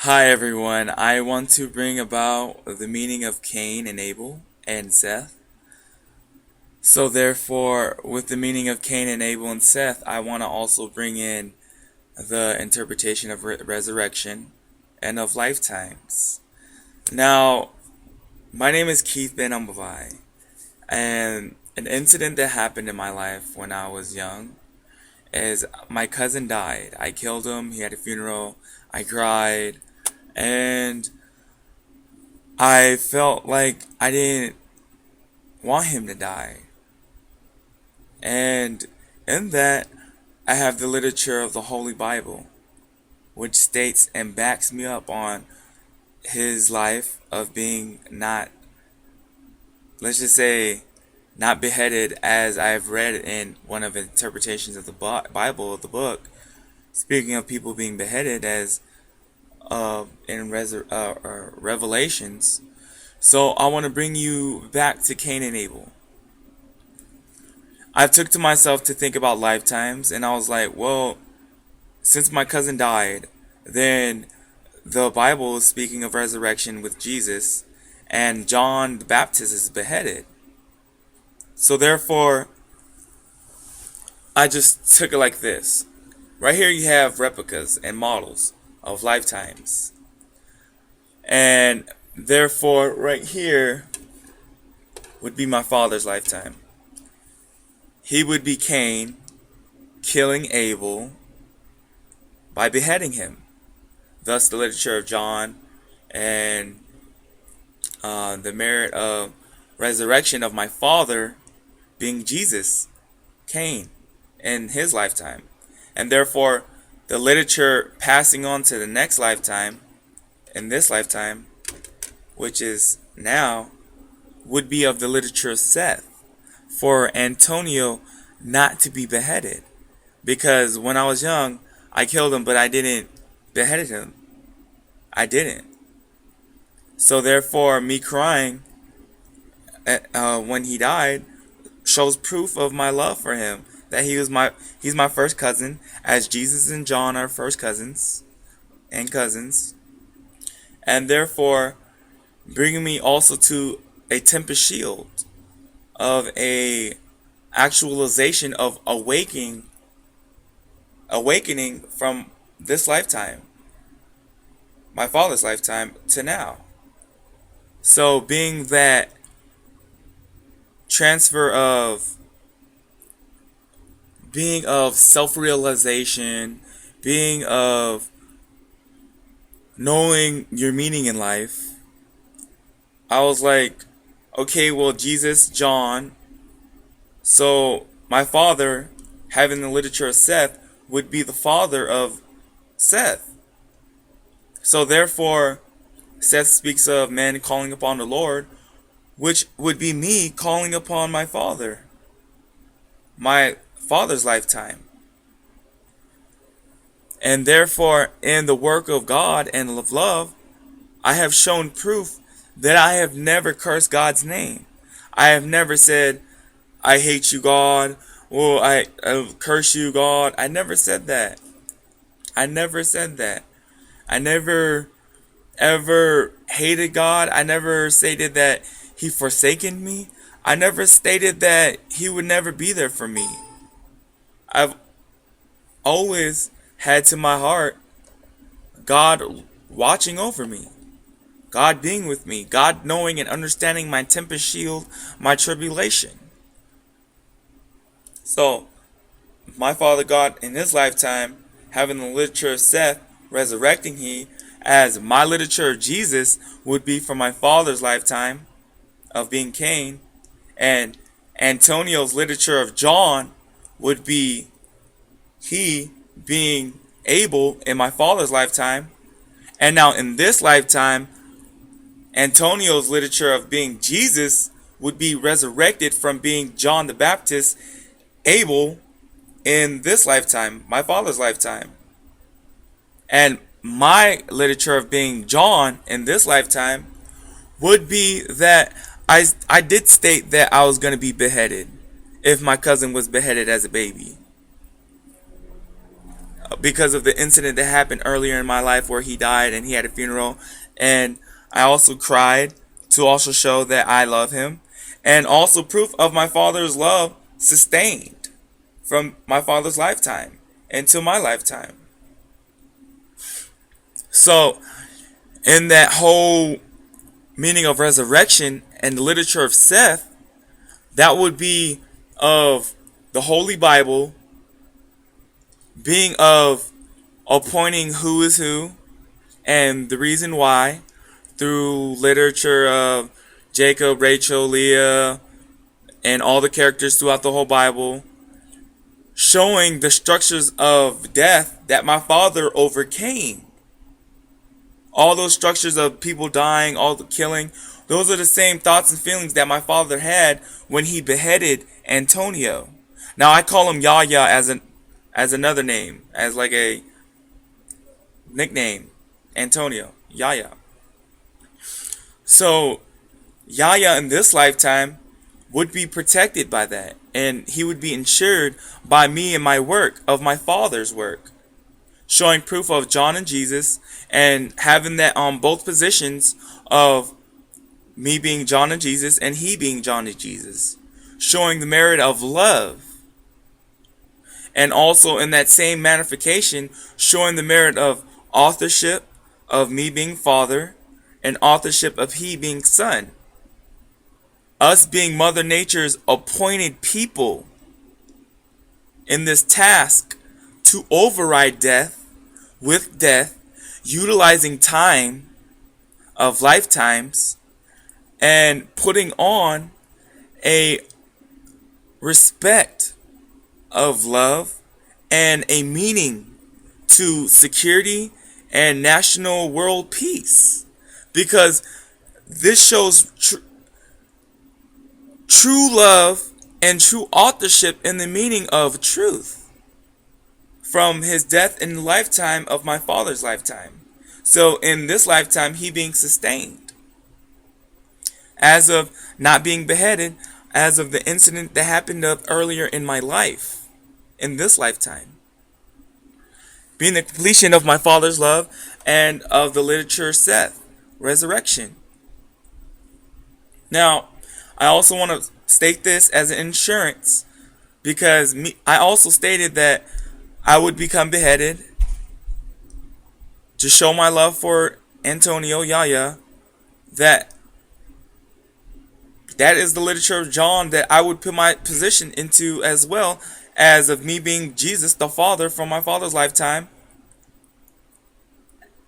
Hi everyone, I want to bring about the meaning of Cain and Abel and Seth. So therefore, with the meaning of Cain and Abel and Seth, I want to also bring in the interpretation of resurrection and of lifetimes. Now, my name is Keith Ben Umbavai, and an incident that happened in my life when I was young is my cousin died. I killed him, he had a funeral, I cried, and I felt like I didn't want him to die. And in that, I have the literature of the Holy Bible, which states and backs me up on his life of being not, let's just say, not beheaded, as I've read in one of the interpretations of the Bible, of the book, speaking of people being beheaded as in Revelations. So I want to bring you back to Cain and Abel. I took to myself to think about lifetimes, and I was like, well, since my cousin died, then the Bible is speaking of resurrection with Jesus, and John the Baptist is beheaded. So therefore, I just took it like this. Right here you have replicas and models of lifetimes. And therefore, right here would be my father's lifetime. He would be Cain killing Abel by beheading him. Thus, the literature of John and the merit of resurrection of my father being Jesus, Cain, in his lifetime. And therefore, the literature passing on to the next lifetime, in this lifetime, which is now, would be of the literature of Seth, for Antonio not to be beheaded. Because when I was young, I killed him, but I didn't beheaded him. I didn't. So therefore, me crying when he died shows proof of my love for him. That he's my first cousin, as Jesus and John are first cousins and cousins. And therefore, bringing me also to a tempest shield of a actualization of awakening from this lifetime, my father's lifetime, to now. So being that transfer of self-realization, being of knowing your meaning in life, I was like, okay, well, Jesus, John, so my father, having the literature of Seth, would be the father of Seth. So therefore, Seth speaks of men calling upon the Lord, which would be me calling upon my father, my father's lifetime. And therefore, in the work of God and of love, I have shown proof that I have never cursed God's name. I have never said, I hate you, God, or I curse you, God. I never said that. I never said that. I never ever hated God. I never stated that he forsaken me. I never stated that he would never be there for me. I've always had to my heart God watching over me, God being with me, God knowing and understanding my tempest shield, my tribulation. So, my Father God in his lifetime, having the literature of Seth, resurrecting he, as my literature of Jesus would be for my father's lifetime of being Cain, and Antonio's literature of John would be he being Abel in my father's lifetime. And now in this lifetime, Antonio's literature of being Jesus would be resurrected from being John the Baptist, Abel, in this lifetime, my father's lifetime. And my literature of being John in this lifetime would be that I did state that I was going to be beheaded if my cousin was beheaded as a baby. because of the incident that happened earlier in my life where he died and he had a funeral. And I also cried to also show that I love him. And also proof of my father's love sustained from my father's lifetime into my lifetime. So, in that whole meaning of resurrection and the literature of Seth, that would be of the Holy Bible being of appointing who is who and the reason why through literature of Jacob, Rachel, Leah, and all the characters throughout the whole Bible, showing the structures of death that my father overcame. All those structures of people dying, all the killing, those are the same thoughts and feelings that my father had when he beheaded Antonio. Now I call him Yahya as another name, as like a nickname, Antonio, Yahya. So Yahya in this lifetime would be protected by that, and he would be insured by me and my work of my father's work, showing proof of John and Jesus, and having that on both positions of me being John and Jesus and he being John and Jesus, showing the merit of love. And also in that same magnification, showing the merit of authorship of me being father and authorship of he being son. Us being Mother Nature's appointed people in this task to override death with death, utilizing time of lifetimes and putting on a respect of love and a meaning to security and national world peace, because this shows true love and true authorship in the meaning of truth from his death in the lifetime of my father's lifetime. So in this lifetime, he being sustained as of not being beheaded, as of the incident that happened earlier in my life, in this lifetime, being the completion of my father's love and of the literature Seth, resurrection. Now, I also want to state this as an insurance, because I also stated that I would become beheaded to show my love for Antonio Yahya, that is the literature of John that I would put my position into, as well as of me being Jesus the Father from my father's lifetime.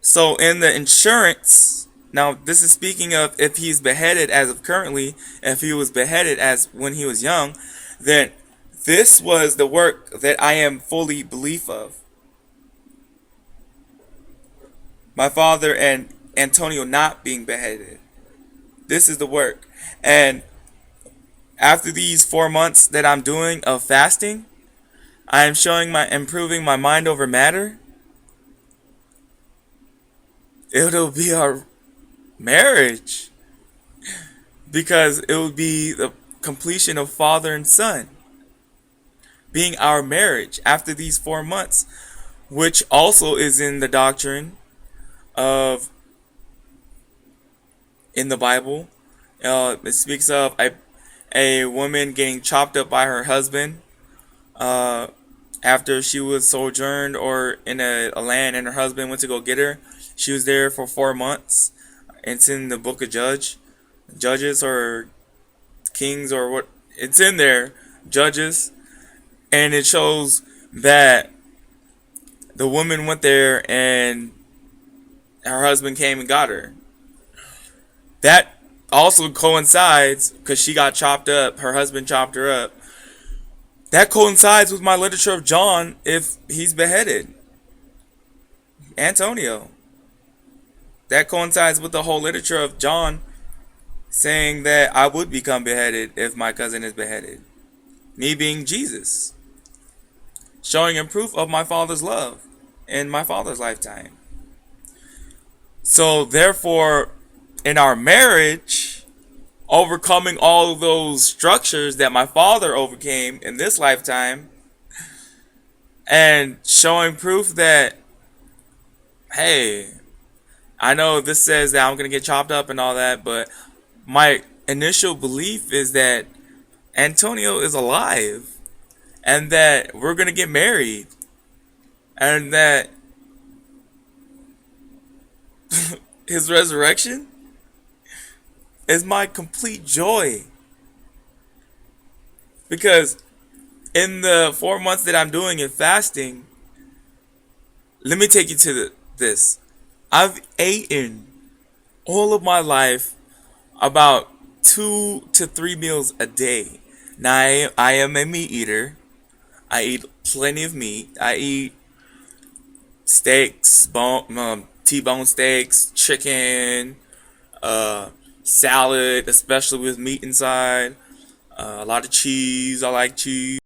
So in the insurance, now this is speaking of if he's beheaded as of currently, if he was beheaded as when he was young, then this was the work that I am fully belief of. My father and Antonio not being beheaded. This is the work. And after these 4 months that I'm doing of fasting, I am showing improving my mind over matter. It'll be our marriage, because it will be the completion of father and son being our marriage after these 4 months, which also is in the doctrine of in the Bible. It speaks of a woman getting chopped up by her husband after she was sojourned or in a land and her husband went to go get her. She was there for 4 months. It's in the book of Judges or Kings or what. It's in there, Judges. And it shows that the woman went there and her husband came and got her. That also coincides, because she got chopped up, her husband chopped her up. That coincides with my literature of John if he's beheaded. Antonio. That coincides with the whole literature of John saying that I would become beheaded if my cousin is beheaded. Me being Jesus. Showing him proof of my father's love in my father's lifetime. So therefore, in our marriage, overcoming all of those structures that my father overcame in this lifetime, and showing proof that, hey, I know this says that I'm gonna get chopped up and all that, but my initial belief is that Antonio is alive and that we're gonna get married and that his resurrection is my complete joy. Because in the 4 months that I'm doing in fasting, let me take you to this. I've eaten all of my life about 2 to 3 meals a day. Now I am a meat eater. I eat plenty of meat. I eat steaks, T-bone steaks, chicken, salad, especially with meat inside. A lot of cheese. I like cheese.